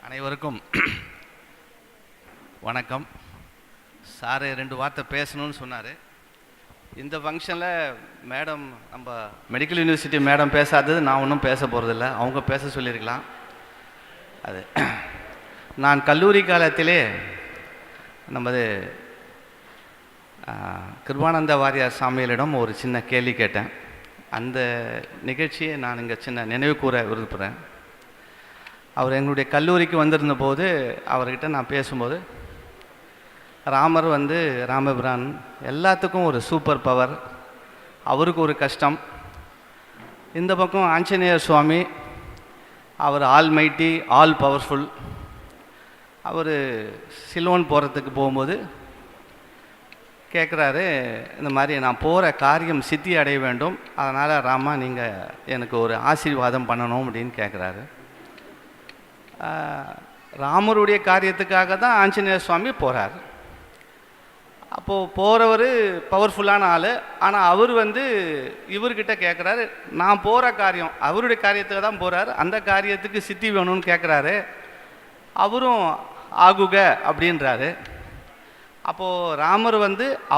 அனைவருக்கும் வணக்கம். சார் 2 வார்த்தை பேசணும்னு சொன்னார். இந்த ஃபங்க்ஷனில் மேடம், நம்ம மெடிக்கல் யூனிவர்சிட்டி மேடம் பேசாதது நான் ஒன்றும் பேச போகிறதில்ல, அவங்க பேச சொல்லியிருக்கலாம். அது நான் கல்லூரி காலத்திலே நமது கிருபானந்த வாரியார் சாமிகளிடம் ஒரு சின்ன கேள்வி கேட்டேன். அந்த நிகழ்ச்சியை நான் இங்கே சின்ன நினைவு கூற விரும்புகிறேன். அவர் எங்களுடைய கல்லூரிக்கு வந்திருந்த போது அவர்கிட்ட நான் பேசும்போது, ராமர் ராமபிரான் எல்லாத்துக்கும் ஒரு சூப்பர் பவர், அவருக்கு ஒரு கஷ்டம். இந்த பக்கம் ஆஞ்சநேயர் சுவாமி, அவர் ஆல் மைட்டி, ஆல் பவர்ஃபுல். அவர் சிலோன் போகிறதுக்கு போகும்போது கேட்குறாரு, இந்த மாதிரி நான் போகிற காரியம் சித்தி அடைய வேண்டும், அதனால் ராமா நீங்கள் எனக்கு ஒரு ஆசீர்வாதம் பண்ணணும் அப்படின்னு கேட்குறாரு. ராமருடைய காரியத்துக்காக தான் ஆஞ்சநேயர் சுவாமி போகிறார். அப்போது போகிறவர் பவர்ஃபுல்லான ஆள். ஆனால் அவர் இவர்கிட்ட கேட்குறாரு, நான் போகிற காரியம் அவருடைய காரியத்துக்கு தான் போகிறார், அந்த காரியத்துக்கு சித்தி வேணும்னு கேட்குறாரு. அவரும் ஆகுக அப்படின்றாரு. அப்போது ராமர்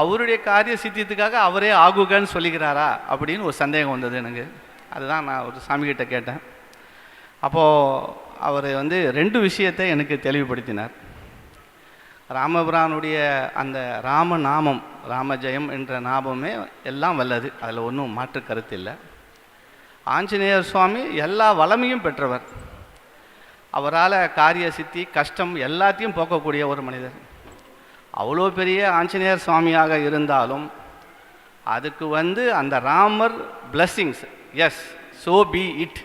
அவருடைய காரிய சித்தியத்துக்காக அவரே ஆகுகன்னு சொல்லிக்கிறாரா அப்படின்னு ஒரு சந்தேகம் வந்தது எனக்கு. அதுதான் நான் ஒரு சாமிகிட்ட கேட்டேன். அப்போது அவர் 2 விஷயத்தை எனக்கு தெளிவுபடுத்தினார். ராமபிரானுடைய அந்த ராமநாமம், ராமஜெயம் என்ற நாமமே எல்லாம் வல்லது, அதில் ஒன்றும் மாற்று கருத்து இல்லை. ஆஞ்சநேயர் சுவாமி எல்லா வளமையும் பெற்றவர். அவரால் காரிய சித்தி, கஷ்டம் எல்லாத்தையும் போக்கக்கூடிய ஒரு மனிதர். அவ்வளோ பெரிய ஆஞ்சநேயர் சுவாமியாக இருந்தாலும் அதுக்கு அந்த Ramar blessings, S so be it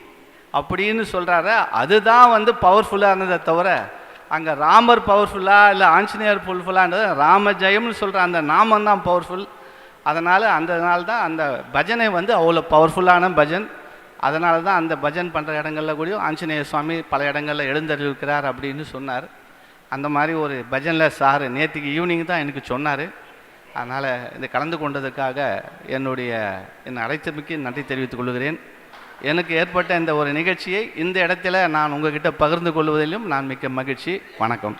அப்படின்னு சொல்கிறாரு. அதுதான் பவர்ஃபுல்லாக இருந்ததை தவிர அங்கே ராமர் பவர்ஃபுல்லாக இல்லை ஆஞ்சநேயர் ஃபுல்ஃபுல்லான்றது ராமஜெயம்னு சொல்கிற அந்த நாமம் தான் பவர்ஃபுல். அதனால் தான் அந்த பஜனை அவ்வளோ பவர்ஃபுல்லான பஜன். அதனால தான் அந்த பஜன் பண்ணுற இடங்களில் கூட ஆஞ்சநேயர் சுவாமி பல இடங்களில் எழுந்தருளிருக்கிறார் அப்படின்னு சொன்னார். அந்த மாதிரி ஒரு பஜனில் சார் நேற்றுக்கு ஈவினிங் தான் எனக்கு சொன்னார். அதனால் இதை கலந்து கொண்டதுக்காக என்னை அழைத்தமைக்கு நன்றி தெரிவித்துக் கொள்கிறேன். எனக்கு ஏற்பட்ட இந்த ஒரு நிகழ்ச்சியை இந்த இடத்துல நான் உங்ககிட்ட பகிர்ந்து கொள்வதிலும் நான் மிக்க மகிழ்ச்சி. வணக்கம்.